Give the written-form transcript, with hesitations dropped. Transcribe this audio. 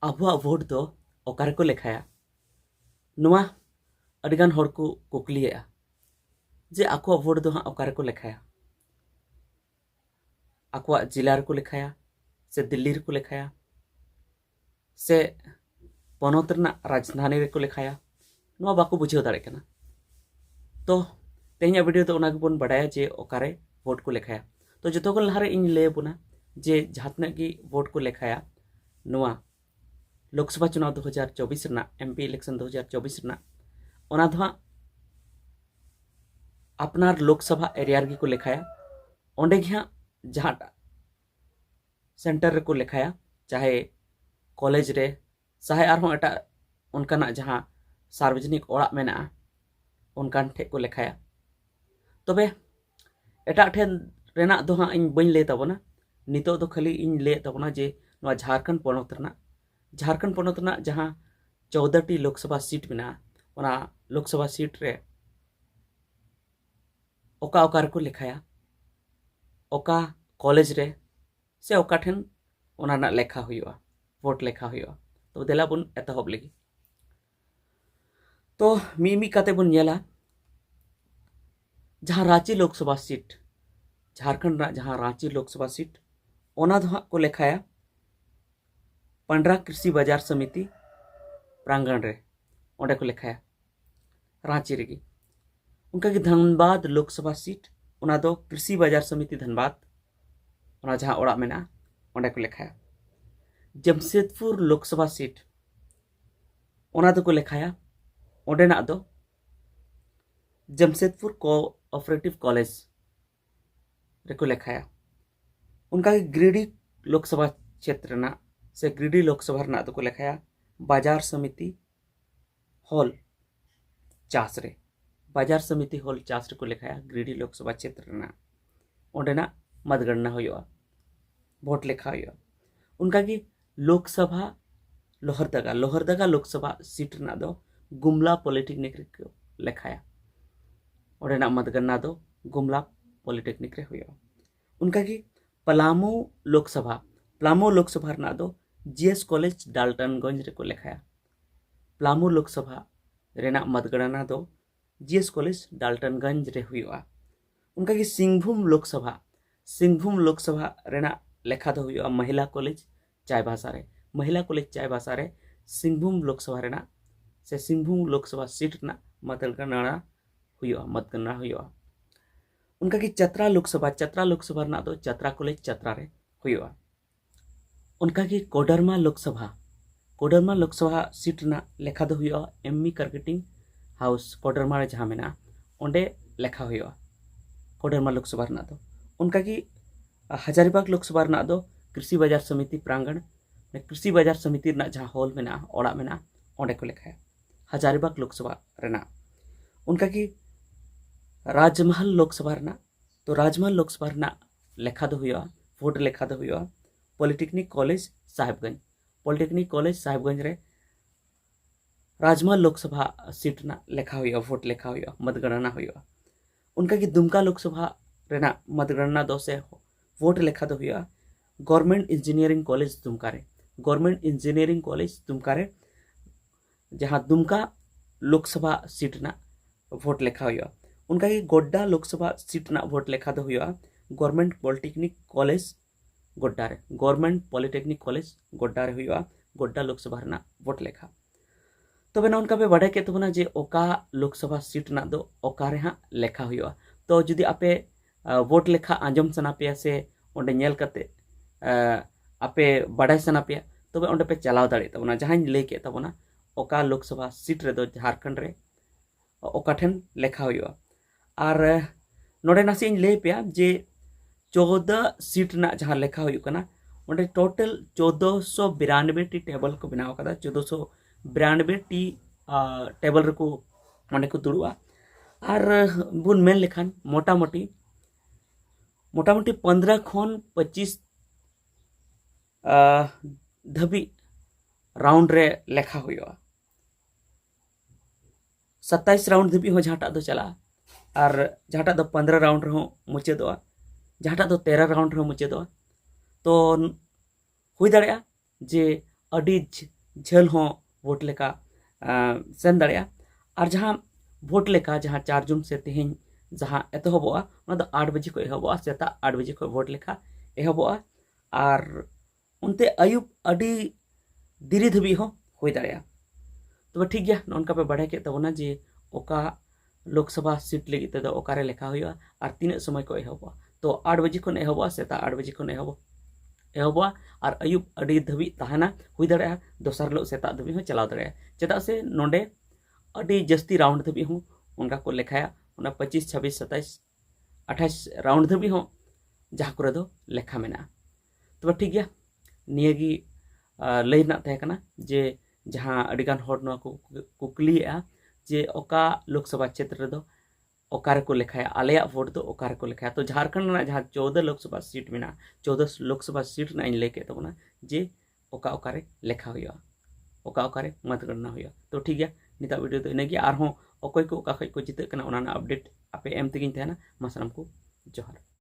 आबुआ vote दो ओकारे को लेखाया नुआ अडिगान हर को कुकलिया जे आको भोट दो हाँ ओकारे को लेखाया आको जिला को लेखाया से दिल्ली को लेखाया से पनत राजधानी को लेखाया नुआ बाको बुझाव दाड़े कना। तो तेहना वीडियो तो ओना गेबोन बाडाया जे ओकारे भोट को लेखाया। तो जो को लहारे इन लय बोना जे जहां की भोट को लेखाया नुआ लोकसभा चुनाव 2024 रना एमपी इलेक्शन 2024 रना ओना दो अपनार लोकसभा एरिया रे को लेखाया ओंडे गे जहां सेंटर रे को लेखाया चाहे कॉलेज रे चाहे आरहों एटा उनकाना जहां सार्वजनिक ओड़ा मेना उनकान ठे को लेखाया। तबे एटा ठेन रेना दो हाँ इन बइन ले तबना नितो दो खाली इन ले तबना जे नवा झारखंड पोनत रना जहां 14टी लोकसभा सीट मेना ओना लोकसभा सीट रे ओका ओकार को लेखाया ओका कॉलेज रे से ओका ठेन ओना ना लेखा हुआ वोट लेखा हुआ। तो देला बुन एतहब लगी तो मी काते बुन नेला जहां रांची लोकसभा सीट झारखंड जहां रांची लोकसभा सीट ओना दो को लेखाया 15 कृषि बाजार समिति प्रांगण रे ओंडे को लेखाया रांची रेगी। उनका की धनबाद लोकसभा सीट ओना दो कृषि बाजार समिति धनबाद ओना जहां ओड़ा मेना ओंडे को लेखाया। जमशेदपुर लोकसभा सीट ओना दो को लेखाया ओंडे ना दो जमशेदपुर कोऑपरेटिव कॉलेज रेको लेखाया। उनका गिरिडीह लोकसभा क्षेत्र ना से गिरिडीह लोकसभा ना तो को लेखाया बाजार समिति हॉल चास रे बाजार समिति हॉल चास रे को लेखाया गिरिडीह लोकसभा क्षेत्र ना ओंडेना मतगणना हुआ भोट लेखा हुआ। उनका की लोकसभा लोहरदगा लोकसभा सीट ना दो गुमला पॉलिटेक्निक रे लेखाया ओंडेना मतगणना दो गुमला पॉलिटेक्निक रे हुआ। उनका की पलामू लोकसभा ना दो जीएस कॉलेज डाल्टनगंज रे को लेखाया पलामू लोकसभा रेना मतगणना दो जीएस कॉलेज डाल्टनगंज रे हुआ। उनका की सिंहभूम लोकसभा रेना लेखा दो हुआ महिला कॉलेज चायबासा रे सिंहभूम लोकसभा रेना से सिंहभूम लोकसभा सीट ना मतगणना हुआ। उनका की चतरा लोकसभा ना दो चतरा कॉलेज चतरा रे हुआ। उनका की कोडरमा लोकसभा सीट ना लेखा दो हुआ एमई मार्केटिंग हाउस कोडरमा रे जहां मेना ओंडे लेखा हुआ कोडरमा लोकसभा ना दो। उनका की हजारीबाग लोकसभा ना दो कृषि बाजार समिति प्रांगण कृषि बाजार समिति ना जहां हॉल मेना ओड़ा मेना ओंडे को लेखाया हजारीबाग लोकसभा रेना। उनका की राजमहल लोकसभा ना लेखा दो हुआ वोट लेखा दो हुआ पॉलिटेक्निक कॉलेज साहेबगंज रे राजमहल लोकसभा सीट ना लेखा हुआ वोट लेखा हुआ मतगणना हुआ। उनका की दुमका लोकसभा रेना मतगणना दो से वोट लेखा दो हुआ गवर्नमेंट इंजीनियरिंग कॉलेज दुमका रे जहां दुमका लोकसभा सीट ना वोट लेखा हुआ। उनका की गोड्डा लोकसभा सीट ना वोट लेखा दो हुआ गवर्नमेंट पॉलिटेक्निक कॉलेज गोड्डा रे हुआ गोड्डा लोकसभा ना वोट लेखा। तो बेना उनका पे बाडे के तबना जे ओका लोकसभा सीट ना दो ओका रे हाँ लेखा हुआ। तो जुदी आपे वोट लेखा आंजम सना पे से ओंडे नेल कते आपे बाडे सना पे तबे ओंडे पे चलाव दाड़े तबना जहां लय के तबना ओका लोकसभा सीट रे दो झारखंड रे ओका ठेन लेखा हुआ। और नोडे नासी लय पे जे 14 सीट ना जहां लेखा हुआ ओंडे टोटल 1492 टी टेबल को बनाव कदा 1492 टी टेबल रको ओंडे को दुड़ुआ। और बुन मेन लेखान मोटामोटी 15 खन 25 धबी राउंड रे लेखा हुआ 27 राउंड धबी हो जहाटा दो चला और जहाटा दो 15 राउंड रहो मुचादोआ जहाटा दो 13 राउंड रहो मुचादोआ। तो हुई दाड़ेया जे अडी झेल हो वोट लेका सेन दाड़िया और जहाँ वोट लेका जहाँ 4 जून से तेहें जहाँ एतहबोआ 8 बजे को एहबोआ सेता 8 बजे को वोट लेखा एहबोआ और उनते आयुब अड़ी दिरी धबी हो हुई दाड़िया तो ठीक गया नौनका पे बढ़े के तबना जे ओका लोकसभा सीट लगी तो ओकारे लेखा हुआ और तीन समय को एहबोआ तो 8 बजे को एहबोआ सेता 8 बजे को एहबोआ और आयुब अड़ी धबी तहना हुई दाड़िया दोसर लो सेता धबी हो चलाव दाड़िया चेदा से नोंडे अड़ी जस्ती राउंड धबी हो उनका को लेखाया 25 26 27 28 राउंड धबी हो जहाँ को दो लेखा मेना तो ठीक गया नियगी लैना तहे कना जे जहाँ अड़ीगान होड़ नवा को कुकलिया जे ओका लोकसभा क्षेत्र रे दो ओकारे को लेखाया आलेया वोट दो ओकारे को लेखाया तो झारखंड ना जहाँ 14 लोकसभा सीट मेना 14 लोकसभा सीट ना इन लेके तबना जे ओका ओकारे लेखा हुआ ओका ओकारे मतगणना हुआ तो ठीक गया निता वीडियो तो इनगे और अकोय को ओका खय को जिते कना ओना अपडेट आपे एम तेगिन तहना मा सानाम को जोहार।